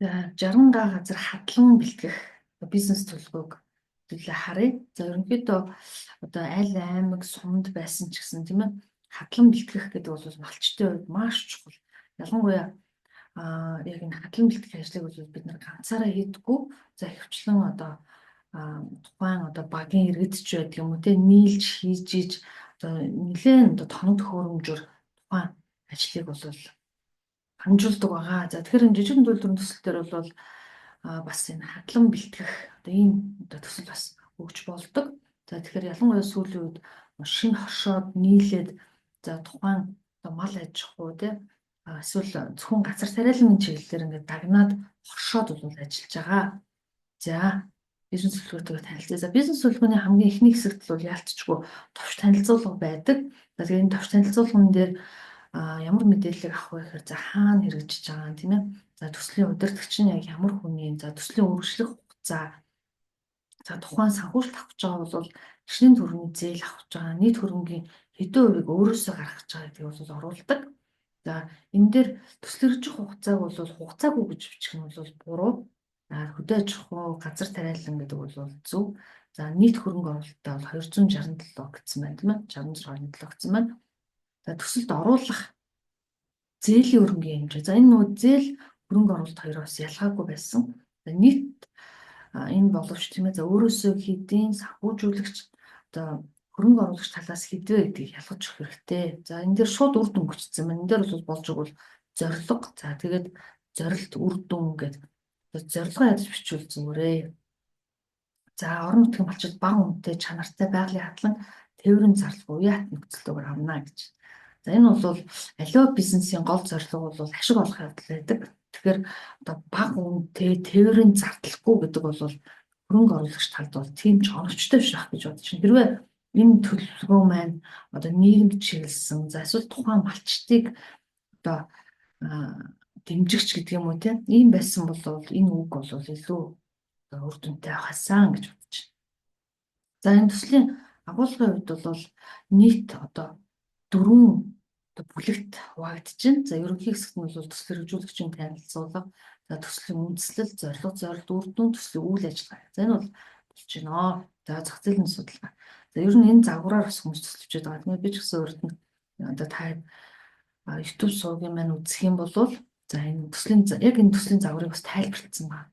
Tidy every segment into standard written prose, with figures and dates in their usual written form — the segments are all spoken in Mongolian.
За 60 газар хадлан бэлтгэх бизнес төлөвлөгөөг төлөө харъя. За ерөнхийдөө одоо аль аймаг сумд байсан ч гэсэн тийм ээ хадлан бэлтгэх гэдэг бол малчтын хувьд маш чухал. Ялангуяа яг энэ хадлан бэлтгэх ажлыг бол бид нар ганцаараа хийдэггүй. За ихэвчлэн одоо тухайн одоо багийн иргэдч байдаг юм уу те нийлж хийж иж одоо нэлээд одоо тоног төхөөрөмжөөр тухайн ажлыг бол хамжуулдаг байгаа. За тэгэхээр энэ жижиг төлөвлөрийн төсөл төр бол бас энэ хадлан бэлтгэх одоо ийм одоо төсөл бас өгч болдог. За тэгэхээр ялангуяа сүүлийн үед шинэ хоршоод нийлээд за тухайн одоо мал аж ахуй те эсвэл зөвхөн газар тариалан чиглэлээр ингээд дагнаад хоршоод бол ажиллаж байгаа. За бизнес төлөвлөгөөтэй танилцъя. За бизнес төлөвлөгөөний хамгийн эхний хэсэгт бол яалтчгүй товч танилцуулга байдаг. За тэгээд энэ товч танилцуулган дээр ямар мэдээлэл авах вэ гэхээр за хаана хэрэгжиж байгаа тийм ээ. За төслийн удирдагч нь яг ямар хүний, за төслийн үргэлжлэх хугацаа, за тухайн санхүүжилт авах гэж байгаа бол гишүүний төрөний зээл авах гэж байгаа, нийт хөрөнгийн хэдэн хувийг өөрөөсөө гаргах гэж байгаа гэдгийг бол оруулдаг. За энэ дээр төслөржих хугацааг бол хугацаагүй гэж бичих нь бол буруу. Хөдөө аж ахуй, газар тариалан гэдэг бол зөв. За нийт хөрөнгө оруулалтаа бол 267 гэсэн байна тийм ээ. 66.7 гэсэн байна. За төсөлд оруулах зээлийн хөрөнгөний хэмжээ. За энэ нөгөө зээл хөрөнгө оруулалт хоёроос ялгаагүй байсан. За нийт энэ боловч тийм ээ. За өөрөөсөө хэдийн санхүүжүүлэгч одоо хөрөнгө оруулагч талаас хэдвэ гэдгийг ялгаж өгөх хэрэгтэй. За энэ дээр шууд үр дүн гүцсэн байна. Энэ дээр бол болж игэл зорилго. За тэгээд зорилт үр дүн гэдэг зорилгоо ядаж бичвэл зүгээрээ. За орон нутгийн малчид бага үнэтэй чанартай байгалийн хадлан тээврийн зарлах уяат нөхцөлөөр авна гэж. За энэ бол аливаа бизнесийн гол зорилго бол ашиг олох явдал байдаг. Тэгэхээр одоо бага үнэтэй тээврийн зардлахгүй гэдэг бол хөрөнгө оруулагч талд бол тийм ч оновчтой биш байх гэж бодож байна. Хэрвээ энэ төлөвлөгөө маань одоо нийгэмд чиглэсэн за эсвэл тухайн малчтыг одоо дэмжигч гэдэг юм уу тийм ийм байсан бол энэ үг бол илүү үр дүнтэй хасан гэж бодож байна. За энэ төслийн агуулгын хувьд бол нийт одоо 4 одоо бүлэгт хуваагдаж байна. За ерөнхий хэсэгт нь бол төсөл хэрэгжүүлэгчийн танилцуулга, за төслийн үндэслэл, зорилго, үр дүн, төслийн үйл ажиллагаа. За энэ бол болж байна. За зах зээлийн судалгаа. За ер нь энэ загвараар бас хүмүүс төсөлж байгаа. Тэгээд би ч гэсэн өөрт нь одоо та YouTube сувгийн маань үзэх юм бол за энэ төслийн яг энэ төслийн загварыг бас тайлбарлагдсан байна.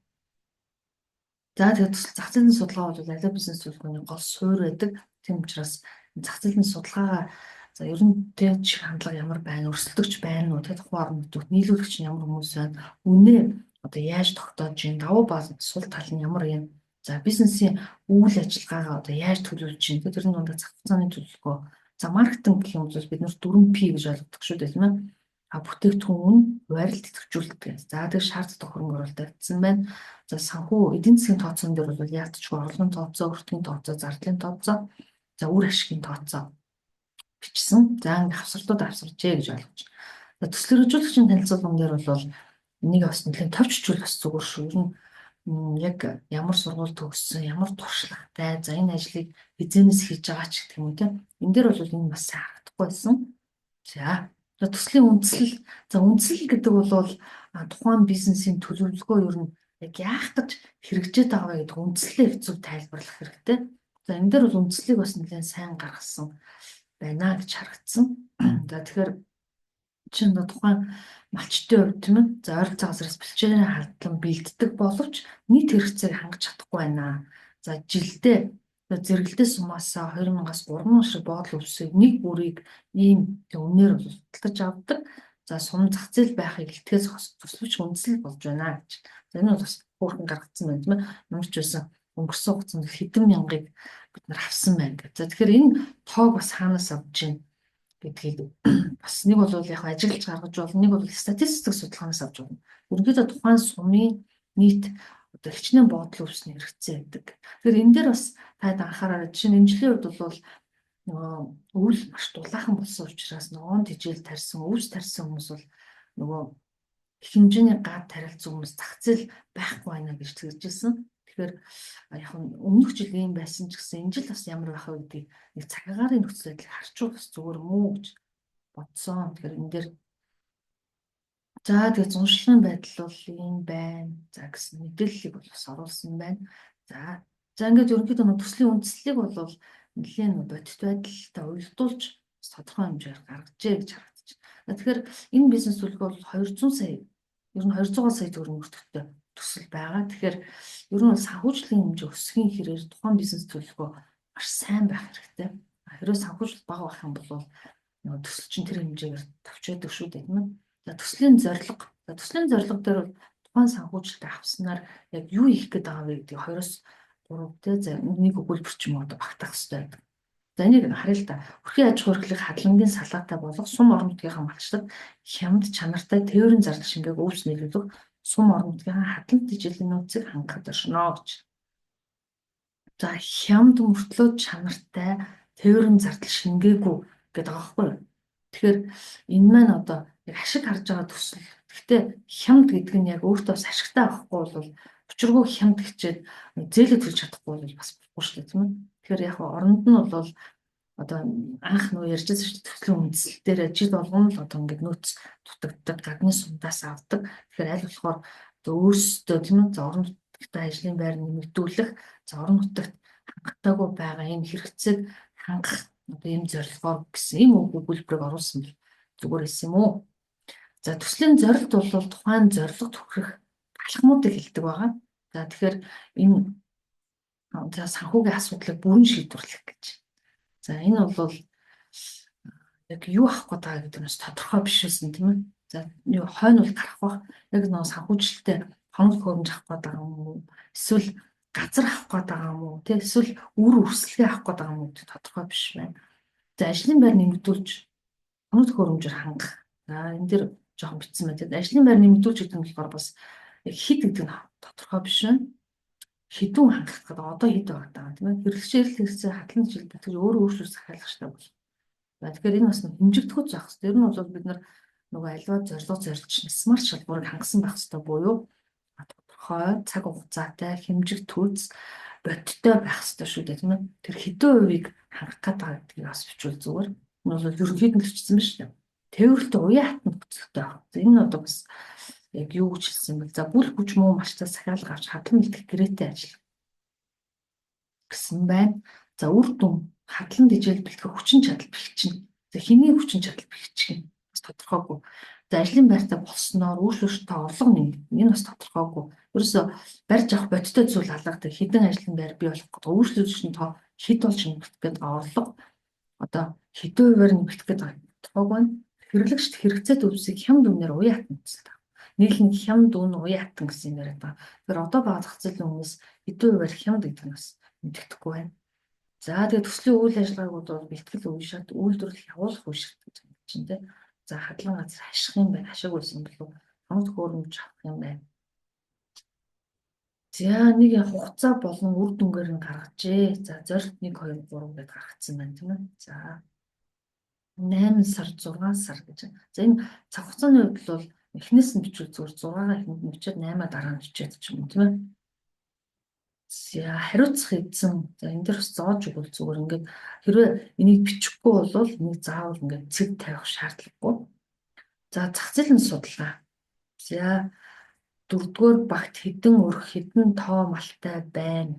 За тэгээд зах зээлийн судалгаа бол аливаа бизнес төлөвлөгөөний гол суурь байдаг. Тийм учраас зах зээлийн судалгаагаа за ер нь тэр чих хандлага ямар байна, өрсөлдөгч байна уу, тэр тухайн орон нутгад нийлүүлэгч нь ямар хүмүүс байна, үнэ одоо яаж тогтоож байна, давуу бал сул тал нь ямар юм. За бизнесийн үйл ажиллагаагаа одоо яаж төлөвлөж байна. Тэр нь дундаа зах зээний төлөвлөгөө. За маркетинг гэх юм бол бид нэр 4P гэж ойлгодог шүү дээ тийм ээ. Бүтээгдэхүүн, барилт идэвхжүүлэлт. За тэгээд шаардлагатай хөрөнгө оруулалт тавьсан байна. За санхүү эдийн засгийн тооцоон дээр бол яалтчгүй орлогын тооцоо, өртгийн тооцоо, зардлын тооцоо, за үр ашигын тооцоо бичсэн. За ингээ хавсартууд авсарчээ гэж ойлгож байна. За төсөл хэрэгжүүлэгчийн танилцуулган дээр бол энийг бас нэлээд товчжүүл бас зүгээр шүү. Ер нь яг ямар сургууль төгссөн, ямар туршлагатай, за энэ ажлыг хизээнээс хийж байгаа ч гэх юм уу тийм. Энэ дээр бол энэ бас харагдахгүй байсан. За төслийн үндэслэл. За үндэслэл гэдэг бол тухайн бизнесийн төлөвлөгөө ер нь яг яах гэж хэрэгжээд байгаа вэ гэдэг үндслэлээ хэцүү тайлбарлах хэрэгтэй. За энэ дээр бол үндслэлийг бас нэлээд сайн гаргасан байна гэж харагдсан. За тэгэхээр чинь тухайн малчтын хувьд тийм ээ. За ойролцоо газраас бэлчээрийн халдлан бэлддэг боловч нийт хэрэгцээг хангаж чадахгүй байна. За жилдээ зэрэгэлдээ сумаасаа 2000-аас 3000 шиг боодол өвсөй нэг бүрийг ийм үнээр бол худалдаж авдаг. За сум зах зээл байхыг илтгэхээс төслөвч үндэслэл болж байна гэж. За энэ бол бас хөөрхөн гаргацсан байна тийм ээ. Ямар ч байсан өнгөрсөн хугацаанд хэдэн мянгыг бид нар авсан байна гэх. За тэгэхээр энэ тоог бас хаанаас авч ийн гэдгийг бас нэг бол яг ажиглаж гаргаж болно, нэг бол статистик судалгаанаас авч болно. Ерөнхийдөө тухайн сумын нийт одоо хичнээн боодол өвсний хэрэгцээ байдаг. Тэгэхээр энэ дээр бас таад анхаараарай. Жишээ нь эмчлийн хувьд бол нөгөө өвөл маш дулаахан болсон учраас ногоон тижэл тарьсан, өвс тарьсан хүмүүс бол нөгөө их хэмжээний гад тарилцсан хүмүүс зах зээл байхгүй байна гэж тэгжсэн. Тэгэхээр яг өмнөх жил ийм байсан ч гэсэн энэ жил бас ямар байх вэ гэдгийг нэг цаг агаарын нөхцөл байдлыг харчвал бас зүгээр мүү гэж бодсон. Тэгэхээр энэ дээр За тэгээ зуншлын байдал бол ийм байна. За гэсэн мэдээллийг бол бас оруулсан байна. За за ингээд ерөнхийдөө нэг төслийн үндслийг бол нэлийн бодит байдалтай уялдуулж тодорхой хэмжээр гаргажээ гэж харагдаж байна. Тэгэхээр энэ бизнес төлөвлөгөө бол 200 сая, ер нь 200 сая төгрөг өртөгтэй төсөл байгаа. Тэгэхээр ер нь бол санхүүжлийн хэмжээ өсөхийн хэрээр тухайн бизнес төлөвлөгөө маш сайн байх хэрэгтэй. Хэрвээ санхүүжил бага байх юм бол нөгөө төсөл чинь тэр хэмжээгээр төвчөөдөг шүү дээ, тийм ээ. За төслийн зорилго дээр бол тухайн санхүүжилтээ авснаар яг юу хийх гээд байгаа вэ гэдгийг 2-3 тэ за нэг өгүүлбэр ч юм уу одоо багтаах хэрэгтэй байдаг. За энийг харъя л да. Өрхийн аж ахуй эрхлэх хадламжийн салаатай болох сум орон нутгийн малчлалд хямд чанартай тээврийн зардал шингээг өвс нийлүүлэх сум орон нутгийн хадгалт дэжилийн нөөцийг хангахад оршино гэж. За хямд мөртлөө чанартай тээврийн зардал шингээгүй гэдэг байгаа байхгүй юу? Тэгэхээр энэ маань одоо яг ашиг харж байгаа төсөл. Гэхдээ хямд гэдэг нь яг өөртөө бас ашигтай авахгүй бол учиргүй хямд хичээд зээлээ төлж чадахгүй бол бас болохгүй шүү дээ, тийм ээ. Тэгэхээр яг оронд нь бол одоо анх нөө ярьжсэн шүү дээ, төслийн үндсэл дээр жил болгоно л одоо ингээд нөөц дутагддаг, гадны сундаас авдаг. Тэгэхээр аль болохоор одоо өөрсдөө тийм ээ орон нутгад ажлын байр нэмэгдүүлэх, орон нутагт хангалтайгүй байгаа энэ хэрэгцээг хангах одоо ийм зорилгоор гэсэн ийм өгүүлбэрийг оруулсан бол зүгээр хэлсэн юм уу? За төслийн зорилт бол тухайн зорилгод хүрэх алхмуудыг хэлдэг байгаа. За тэгэхээр энэ за санхүүгийн асуудлыг бүрэн шийдвэрлэх гэж. За энэ бол яг юу авах гээд байгаа гэдэг нь бас тодорхой биш байсан тийм ээ. За юу хойно бол гарах бах. Яг нэг санхүүжилттэй хоног хөрөмж авах гээд байгаа юм уу? Эсвэл газар авах гээд байгаа юм уу? Тэ эсвэл үр өрсөлдөө авах гээд байгаа юм уу? Тодорхой биш байна. За ажлын байр нэмэгдүүлж хоног хөрөмжөөр хангах. За энэ дэр жоохон бичсэн байна. Тэгээд ажлын байр нэмэгдүүлж гэдэг нь болохоор бас яг хэд гэдэг нь тодорхой биш байна. Хэдүүн хангах гэдэг одоо хэд байгаа тийм ээ. Хэрэглэгчээр хэрэгцээ хатлан жилдээ тэр өөрөө өөрчлөлт захиалах хэрэгтэй бол. За тэгэхээр энэ бас хэмжигдэхүүц байх хэрэгтэй. Ер нь бол бид нар нөгөө аливаа зорилго зорилж смарт шалгуурыг хангасан байх хэрэгтэй буюу тодорхой цаг хугацаатай хэмжигдэхүүц бодиттой байх хэрэгтэй шүү дээ тийм ээ. Тэр хэдэн хувийг хангах гэдэг гэдгийг бас бичвэл зүгээр. Энэ бол ерөнхийд нь бичсэн ба шүү дээ. Тээвэрлэлт уян хатан бүцэгтэй байх. Энэ нь одоо бас яг юу гэж хэлсэн бэ? За бүл хүч муу малчтай захиалга авч хадлан бэлтгэх гэрээтэй ажил гэсэн байна. За үр дүн хадлан дижээл бэлтгэх хүчин чадал бэлтгэж. За хэний хүчин чадал бэлтгэж гин бас тодорхойгүй. За ажлын байртаа болсноор үйлчлэгчтэй орлого нэмэгдэнэ. Энэ бас тодорхойгүй. Ерөөсө барьж авах бодиттой зүйл алгадаг хэдэн ажлын байр бий болох гэдэг. Үйлчлэгчийн тоо хэд болж нэмэгдэх гэдэг орлого одоо хэдэн хувиар нэмэгдэх гэдэг тодорхойгүй байна. Хэрэглэгчд хэрэгцээ төвсийг хямд үнээр уян хатан үздэг. Нийлэн хямд үн уян хатан гэсэн юм яриад байгаа. Тэгэхээр одоо бага зах зээлийн хүмүүс хэдэн хувиар хямд гэдэг нь бас мэддэхгүй байна. За тэгээ төслийн үйл ажиллагааг бол бэлтгэл үе шат үйлдвэрлэл явуулах үе шат гэж байна чинь тэ. За хадлан газар ашиг юм байна, ашиг үлсэн болов хамт хөрөмж авах юм байна. За нэг хугацаа болон үр дүнгээр нь гаргажээ. За зорилт 1 2 3 гэдээ гаргацсан байна тийм ээ. За 8 сар 6 сар гэж. За энэ цаг хугацааны хувьд бол эхнээс нь бичвэл зүгээр 6-аа эхнд нь бичээд 8-аа дараа нь бичээд ч юм уу тийм ээ. За хариуцах эзэн. За энэ дэр бас зоож өгвөл зүгээр ингээд хэрвээ энийг бичихгүй бол энийг заавал ингээд цэг тавих шаардлагагүй. За зах зээлийн судалгаа. За 4-р багт хэдэн өрх хэдэн тоо малтай байна.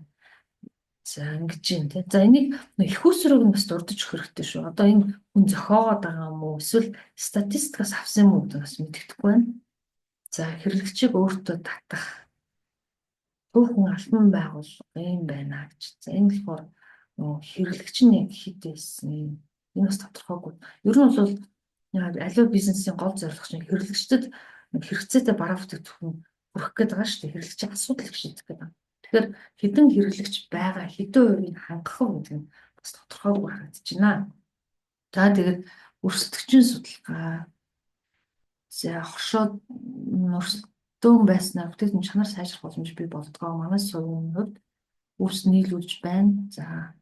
За ингэж юм тий. За энийг их усрыг нь бас дурдж өгөх хэрэгтэй шүү. Одоо энэ хүн зохиогоод байгаа юм уу? Эсвэл статистикаас авсан юм уу гэдэг бас мэддэхгүй байна. За хэрэглэгчийг өөртөө татах түүхэн албан байгууллага юм байна гэж. За энэ болохоор хэрэглэгч нь яг хэд байсан. Энэ бас тодорхойгүй. Ер нь бол аливаа бизнесийн гол зорилго чинь хэрэглэгчдэд хэрэгцээтэй бараа бүтээгдэхүүн хүргэх гээд байгаа шүү дээ. Хэрэглэгчийн асуудал шийдэх гээд байгаа. Тэгэхээр хэдэн хэрэглэгч байгаа, хэдэн хувийг хангах вэ гэдэг нь бас тодорхойгүй харагдаж байна. За тэгээд өрсөлдөгчийн судалгаа. За хоршоод өрсөлдөөн байснаар бүтээгдэхүүн чанар сайжрах боломж бий болдгоо. Манай сувгийн хувьд өвс нийлүүлж байна. За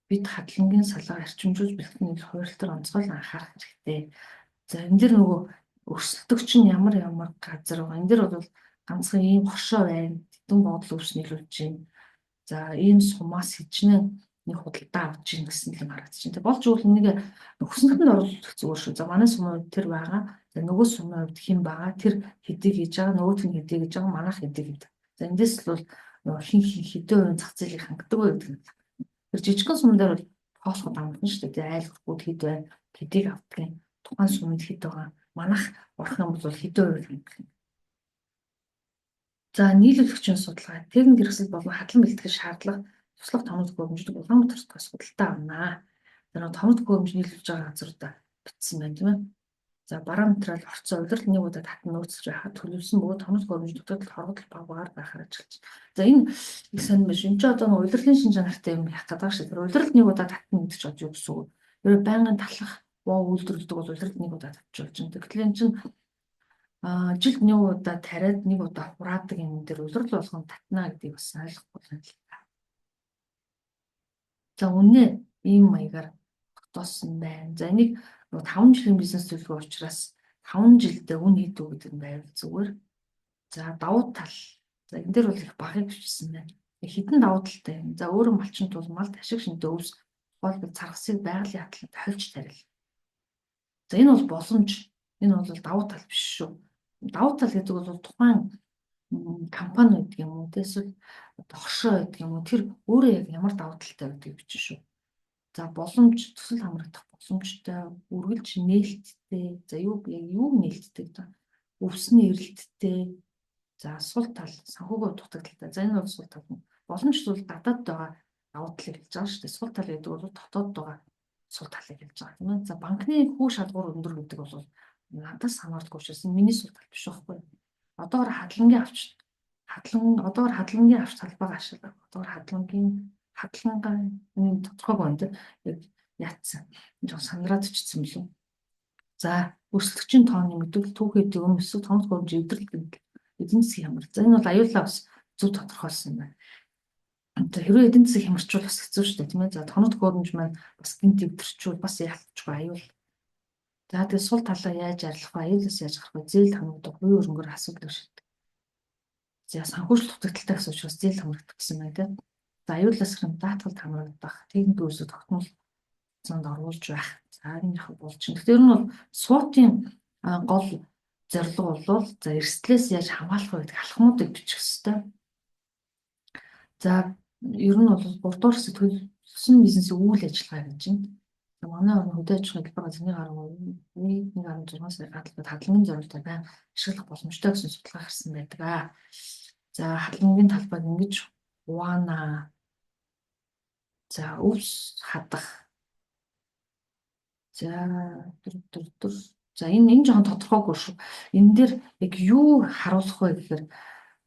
бид хадлагын салаар арчимжуулж бэлтгэх хувирлтаар онцгойл анхаарах хэрэгтэй. За энэ дэр нөгөө өрсөлдөгч нь ямар газар байгаа. Энэ дэр бол ганцхан ийм хоршоо байна. Тэдэн бодол өвс нийлүүлж байна. За ийм сумаас хичнээн нэг худалдаа авч ийн гэсэн юм харагдаж байна. Тэг болж үл нэг хөснөлтөнд оруулах зүгээр шүү. За манай сумууд тэр байгаа. За нөгөө сумын хувьд хэн байгаа тэр хэдийг хийж байгаа нөгөөт нь хэдийг хийж байгаа манайх хэдийг хийдэг. За эндээс л бол нөгөө хин хэдэн хувийн зах зээлийг хангадаг байх гэдэг. Тэр жижигхэн сум дээр бол тоосгод амархан шүү дээ. Айлгууд хэд байна, хэдийг авдаг юм. Тухайн сумд хэд байгаа. Манайх орох юм бол хэдэн хувийг хангах юм. За нийлүүлэгчийн судалгаа, техник хэрэгсэл болон хадлан бэлтгэх шаардлага туслах томд хөрөмжөд Улаанбаатарт судалтай авнаа. Тэр нэг томд хөрөмж нийлүүлж байгаа газруудаа бичсэн байна тийм ээ. За бараа материал орцсон удирдал нэг удаа татан нөөцөж байхад төлөвлөсөн бөгөөд томд хөрөмж дутагдал хоргодол багаар байхаар ажиллаж. За энэ их сонирм биш. Энд чинь одоо нэг удирдлын шин чанартай юм яах гэдэг шиг. Тэр удирдал нэг удаа татан гэдэг чинь юу гэсэн үг. Тэр байнгын талах үйлдвэрлэдэг бол удирдал нэг удаа татчих болж байна. Тэгэхээр энэ чинь жилд нэг удаа тариад нэг удаа хураадаг юм дээр улирал болгон татна гэдгийг бас ойлгохгүй байна л та. За үнэ ийм маягаар тогтоосон байна. За энийг 5 жилийн бизнес төлөвлөгөө учраас 5 жилдээ үн хийдэг гэдэг нь байвал зүгээр. За давуу тал. За энэ дээр бол их багыг бичсэн байна. Хідэн давуу талтай юм. За өөрөөр малчин тул малд ашиг шинтэй өвс тухайлбал царгасыг байгалийн хатланд тохиолж тарил. За энэ бол боломж. Энэ бол давуу тал биш шүү. Давуу тал гэдэг бол тухайн компани гэдэг юм уу эсвэл хоршоо гэдэг юм уу тэр өөрөө яг ямар давуу талтай гэдгийг бичнэ шүү. За боломж төсөл хамрагдах боломжтой, үргэлж нээлттэй. За юу нээлттэй гэдэг өвсний эрэлттэй. За сул тал санхүүгийн дутагдaltaй. За энэ бол сул тал нь. Боломж бол гадаад байгаа давуу талыг хэлж байгаа шүү дээ. Сул тал гэдэг бол дотоод байгаа сул талыг хэлж байгаа тийм ээ. За банкны хүү шалгуур өндөр гэдэг бол надаас хамаардаггүй учраас миний сул тал биш байхгүй. Одоогор хадлангийн авч талбайг ашиглах. Одоогор хадлагын тодорхойг байна тийм яг яатсан. Энэ жоо сандраад ичсэн билүү. За өрсөлдөгчийн тооны мэдвэл түүхийд өмнө эсвэл томд хөрөмж эвдэрлэг гэдэг эдийн засгийн хямрал. За энэ бол аюулаа бас зөв тодорхойлсон байна. За хэрвээ эдийн засаг хямарчвал бас хэцүү шүү дээ тийм ээ. За томд хөрөмж маань бас гинт эвдэрчүүл бас яалтчгүй аюул. За тэгээд сул талаа яаж арилгах вэ? Аюулаас яаж гарах вэ? Зээл хамгаалдаг хувийн өрөнгөөр асуудал шийддэг. За санхүүжилт дутагдaltaй гэсэн учраас зээл хамгаалдаг гэсэн байна тийм. За аюулаас гэн даатгалд хамгаалдаг техник үйлсүүд тогтмол занд оруулж байх. За энэ яг болж байна. Тэгэхээр нь бол суутын гол зорилго бол за эрсдлээс яаж хамгаалах вэ гэдэг алхмуудыг бичих хэрэгтэй. За ер нь бол 3 дугаар төлөвлөсөн бизнесийн үйл ажиллагаа гэж байна. Манай орны хөдөө аж ахуйн хэлбэр газрын 1.6 сая гадлаад хадлагын зорилтоор байн ашиглах боломжтой гэсэн судалгаа гарсан байдаг. За хадлагын талбайг ингэж хуваана. За өвс хадах. За За энэ жоохон тодорхойгүй шүү. Энэ дээр яг юу харуулах вэ гэхээр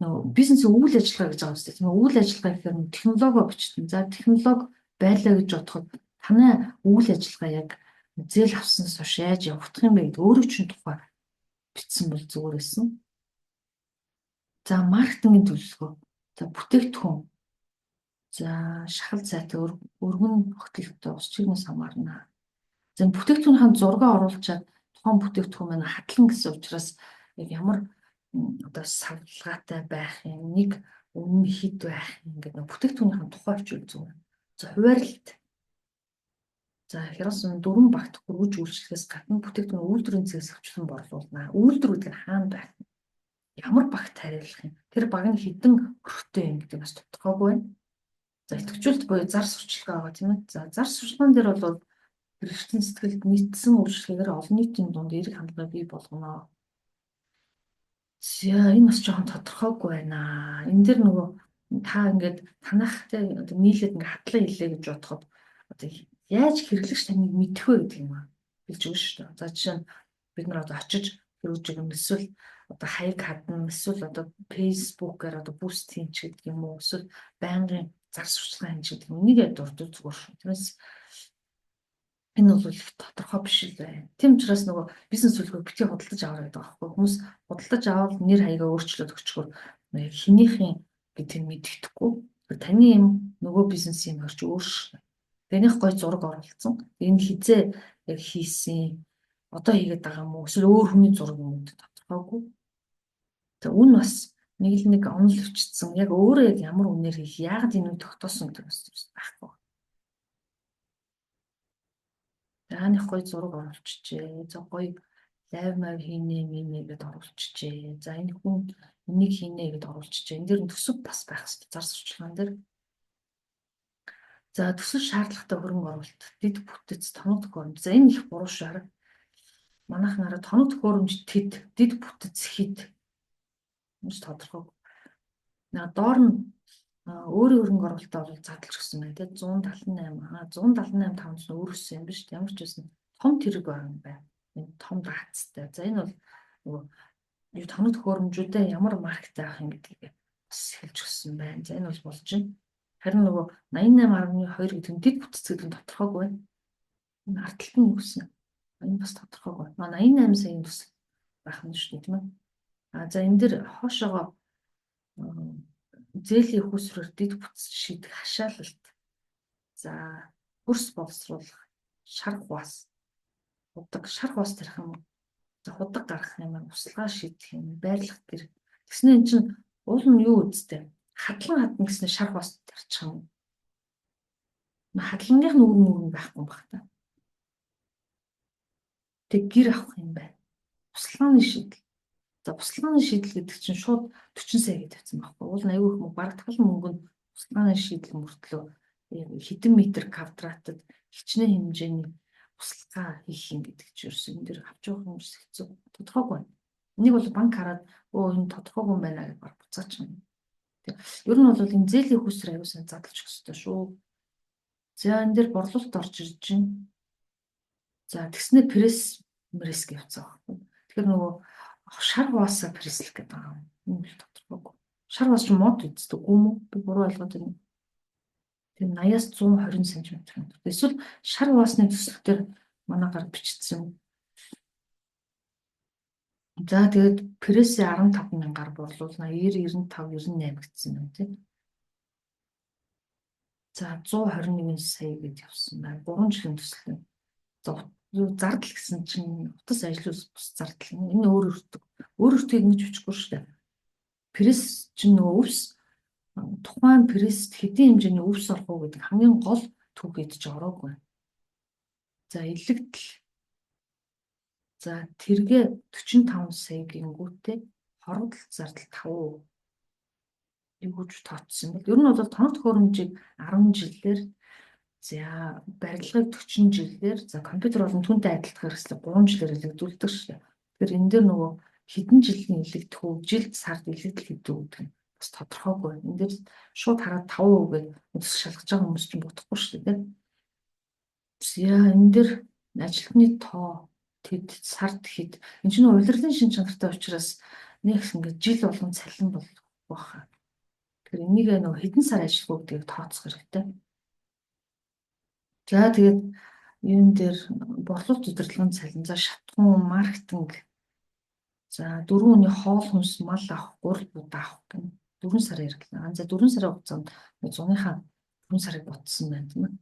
нөгөө бизнесийн үйл ажиллагаа гэж байгаа юм тийм үү? Үйл ажиллагаа гэхээр технологи бичсэн. За технологи байлаа гэж бодоход танай үйл ажиллагаа яг зээл авснаас хойш яаж явагдах юм бэ гэдэг өөрөө чинь тухай бичсэн бол зүгээр байсан. За маркетингийн төлөвлөгөө. За бүтээгдэхүүн. За шахал сайтай өргөн тогтолцоотой ус чигнээс хамаарна. За бүтээгдэхүүнийхэн зураг оруулчаад тухайн бүтээгдэхүүн маань хадлан гэсэн учраас яг ямар одоо савлгаатай байх юм нэг өмнө хэд байх юм гэдэг бүтээгдэхүүнийхэн тухай хичээл зүгээр. За хуваарлт. За хяраас 4 багт хөрвж үйлчлэхээс гадна бүтээгдэхүүн үйлдвэрийн цэгс хвчлэн борлуулна. Үйлдвэр гэдэг нь хаана байх вэ? Ямар багт хариулах юм? Тэр баг нь хэдэн өрхтэй юм гэдэг бас тодорхойгүй байна. За идэвхжүүлэлт буюу зар сурчлагаа байгаа тийм ээ. За зар сурчлагын дээр бол хэрэгслийн сэтгэлд нийцсэн үйлчлэгээр олон нийтийн дунд эерэг хандлагыг бий болгоно. За энэ бас жоохон тодорхойгүй байна. Энэ дэр нөгөө та ингээд танахтай нийлээд ингээд хадлаа хэлээ гэж бодоход одоо яаж хэрэглэгч таныг мэдэх вэ гэдэг юм аа хэлж өгнө шүү дээ. За жишээ нь бид нар одоо очиж хэрэгж байгаа эсвэл одоо хаяг хадна эсвэл одоо фэйсбүүкээр одоо буст хийн ч гэдэг юм уу эсвэл байнгын зар сурталчилгаа хийн ч гэдэг юм. Энийг дурдвал зүгээр шүү. Тэрээс энэ бол их тодорхой биш л байна. Тийм учраас нөгөө бизнес төлөвлөгөө битгий худалдаж аваа гэдэг байгаа байхгүй. Хүмүүс худалдаж аваад нэр хаягаа өөрчлөөд өгчгөр хинийхэн гэдгийг мэддэхгүй. Таны юм нөгөө бизнес юм орч өөр. Тэнийх гой зураг оруулсан. Энэ хизээ яг хийсэн. Одоо хийгээд байгаа юм уу? Эсвэл өөр хүний зураг юм уу тодорхойгүй. За үн бас нэг онол өвчтсөн. Яг өөрөө яг ямар үнээр хийх, яагаад энэ үг тогтоосон гэдэг бас байхгүй. Яаных гой зураг оруулчихжээ. За гой лайв мав хийнэ минэ гэдээ оруулчихжээ. За энэ хүн энийг хийнэ гэдээ оруулчихжээ. Энэ дэр төсөв бас байх хэрэгтэй зар сурталчилгаан дээр. За төсөл шаардлагатай хөрөнгө оруулалт, дэд бүтэц, тоног төхөөрөмж. За энэ их буруу шүү хараа. Манайхнаараа тоног төхөөрөмж тэд, дэд бүтэц хэд гэж тодорхой. Доор нь өөрийн хөрөнгө оруулалтаа бол задлж гисэн байна тийм 178 178 500 өөрөөсөө юм биш ямар ч байсан том тэрэг байна. Энэ том даацтай. За энэ бол нөгөө юу тоног төхөөрөмжүүдээ ямар маркетинг авах юм гэдгийг бас хэлж гисэн байна. За энэ бол болж байна. Харин нөгөө 88.2 гэдэг нь дэд бүтц гэдэг нь тодорхойгүй байна. Энэ ард талд нь өгсөн. Энэ бас тодорхойгүй. 88 саяын төсөл байх нь шүү дээ тийм ээ. За энэ дэр хоошоогоо зээлийн хүйсвэрээр дэд бүтц шийдэх хашаалалт. За хөрс боловсруулах, шарх хуваас. Шарх хуваас тарих юм уу? За худаг гаргах юм, услага шийдэх юм, байрлах гэр. Тэгснэ эн чинь уул нь юу үстэй? Хадлан хадна гэснээр шарх хуваас тарчих юм. Хадлангийнх нь үр байхгүй байх та. Тэг гэр авах юм байна. Услагын шийдэл. За услагын шийдэл гэдэг чинь шууд 40 сая гэж тавьсан байхгүй. Уул нь аюу их мөнгө барагдтал мөнгөнд услагын шийдэл мөртлөө хэдэн метр квадратад хичнээн хэмжээний услага хийх юм гэдэг чинь ерөөс энэ дэр авч явах юм хэцүү. Тодорхойгүй байна. Энийг бол банк хараад энэ тодорхойгүй юм байна гэж баг буцаач юм. Тэг. Ер нь бол энэ зээлийн хүйсвэр аюу сан задлж өгөх ёстой шүү. За энэ дэр борлуулалт орж ирж байна. За тэгснэ пресс риск явцгаа байхгүй. Тэгэхээр нөгөө шар хуваасаа пресслэх гэдэг байгаа юм. Энэ тодорхойгүй. Шар хуваас ч мод үздэг юм уу? Би буруу ойлгоод байна. Тийм 80-аас 120 см. Эсвэл шар хуваасны төслөختөр манай гар бичсэн. За тэгээд прессээ 15,000-аар борлуулна. 90, 95, 98 гэсэн юм тийм. За 121 сая гэж явсан байна. 3 жилийн төсөл. За юу зардал гэсэн чинь утас ажлуус бус зардал. Энэ өөр өртөг. Өөр өртгийг ингэж бичихгүй шүү дээ. Пресс чинь нөгөө өвс тухайн пресст хэдийн хэмжээний өвс орох уу гэдэг хамгийн гол түүх идэж ороогүй. За илэгдэл. За тэргээ 45 сая гингүүтээ хорогдол зардал 5%. Юуж тооцсон бэл. Ер нь бол тоног төхөөрөмжийг 10 жилээр за барилгыг 40 жилээр за компьютер болон түнтэй адилтгах хэрэгслийг 3 жилээр илэгдүүлдэг шүү дээ. Тэгэхээр энэ дээр нөгөө хэдэн жилийн илэгдэх үү, жилд сард илэгдэл хэдүү гэдэг нь бас тодорхойгүй. Энд дээр шууд хараад 5% гэж өсөж шалгаж байгаа хүмүүс чинь бодохгүй шүү дээ. Яа энэ дээр ажилтны тоо тэд сард хэд энэ чинь улирлын шин чанартай учраас нэг ингэж жил болгон цалин болох баха. Тэгэхээр энийг нөгөө хэдэн сар ажиллах гэдгийг тооцох хэрэгтэй. За тэгээд юун дээр борлуулалт удирдлагын цалин, за шатхуун, маркетинг, за 4 өдрийн хоол хүнс, мал авах, гурал будаа авах гэнэ 4 сар ярьлаа. За 4 сарын хугацаанд 100-ынхаа 4 сарыг ботсон байна тийм ээ.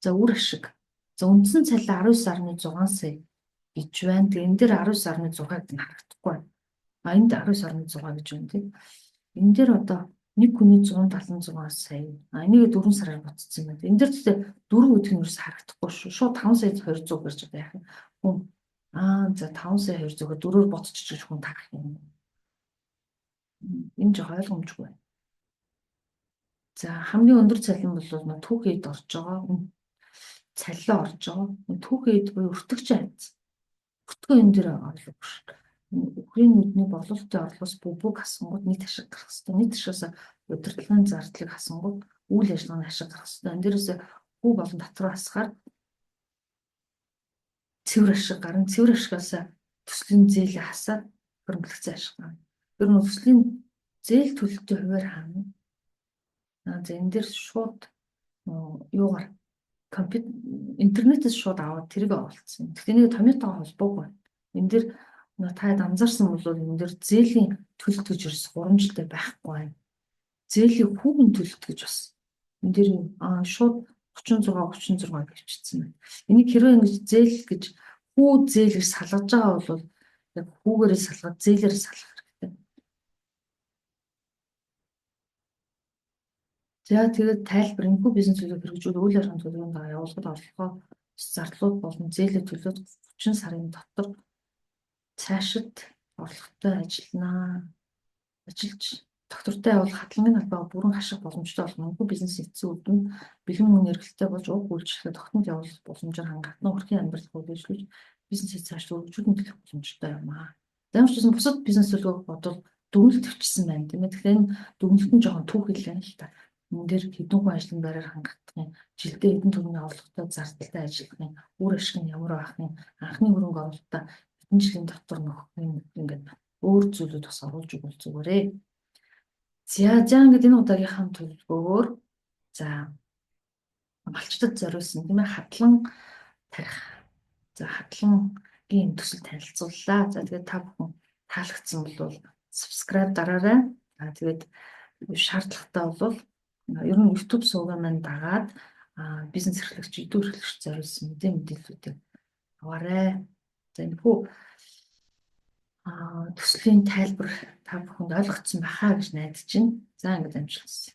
За үр ашиг. За үндсэн цалин 19.6 сая гэж байна. Тэгээ энэ дээр 19.6-г нь харагдахгүй байна. Энд 19.6 гэж байна тийм. Энэ дээр одоо нэг хүний 176 сая. Энийг 4 сараар ботсон байна. Энэ дээр гэхдээ 4 өдрийн ерөөс харагдахгүй шүү. Шууд 5 сая 200 гэрж одоо яах юм. Хүн за 5 сая 200-г 4-өөр ботчих гэж хүн тарах юм. Энэ жоо ойлгомжгүй байна. За хамгийн өндөр цалин бол түүхийд орж байгаа. Цалин орж байгаа. Түүхийд буюу өртөгч айц. Өртгөө энэ дээр орлого шүү. Үхрийн нүдний борлуулалтын орлогоос бүгд хасангууд нийт ашиг гарах хэрэгтэй. Нийт ашигаас удирдлагын зардлыг хасангууд үйл ажиллагааны ашиг гарах хэрэгтэй. Энэ дээрээс хүү болон татвар хасгаар цэвэр ашиг гарна. Цэвэр ашигаас төслийн зээлээ хасаад хөрөнгөлөгцөө ашиг гарна. Ер нь төслийн зээл төлөлтийн хуваар хаана. За энэ дээр шууд юугаар интернетээс шууд аваад тэрийг оруулсан. Гэхдээ нэг томьёотойгоо холбоогүй. Энэ дээр та анзаарсан бол энэ дээр зээлийн төлөлт гэж ерөөс 3 жилдээ байхгүй байна. Зээлийн хүүгийн төлөлт гэж бас энэ дээр шууд 36 гэвчсэн байна. Энийг хэрвээ ингэж зээл гэж хүү зээл гэж салгаж байгаа бол яг хүүгээрээ салгаад зээлээр салгах хэрэгтэй. За тэгээд тайлбар энэхүү бизнес төлөв хэрэгжүүл үйл ажиллагааны төлөвийн дагуу явуулахад орлогоо зардлууд болон зээлийн төлөвлөлт 30 сарын дотор цаашид орлоготой ажиллаж доктортой явуулах хадгаламжийн албаа бүрэн хаших боломжтой болох мөнгө бизнес эцсийн үр дүнд бэлэн мөнгөний эргэлттэй болж уг үйлчлэгээ тогтмол явуулах боломжоор хангалттай хүрхийн амьдралыг хүлээжлүүлж бизнесийг цааш өргөжүүлэн төлөх боломжтой юм аа. Заримчсан бусад бизнес төлөвлөгөөг бодвол дүгнэлт төвчсөн байна тийм ээ. Тэгэхээр энэ дүгнэлт нь жоохон түүхэлэн л та. Энд дээр хэдэн хүн ажлын байраар хангалттай жилдээ хэдэн төгрөгийн орлоготой зардалтай ажиллахын үр ашиг нь ямар байх нь анхны хөрөнгө оруулалтаа хэдэн жилийн дотор нөхөх юм ингээд өөр зүйлүүд бас оруулж өгвөл зүгээрээ. За ингээд энэ удаагийнхаа төлөвлөгөөр за малчдад зориулсан тийм ээ хадлан тарих. За хадлагын төсөл танилцууллаа. За тэгээд та бүхэн таалагдсан бол subscribe дараарай. Тэгээд шаардлагатай бол ер нь YouTube сувгаа маань дагаад бизнес эрхлэгч, идэв эрхлэгч зориулсан мэдээллүүдийг аваарай. За энэ хүү төслийн тайлбар та бүхэнд ойлгогдсон байхаа гэж найдаж байна. За ингээд амжилт хүсье.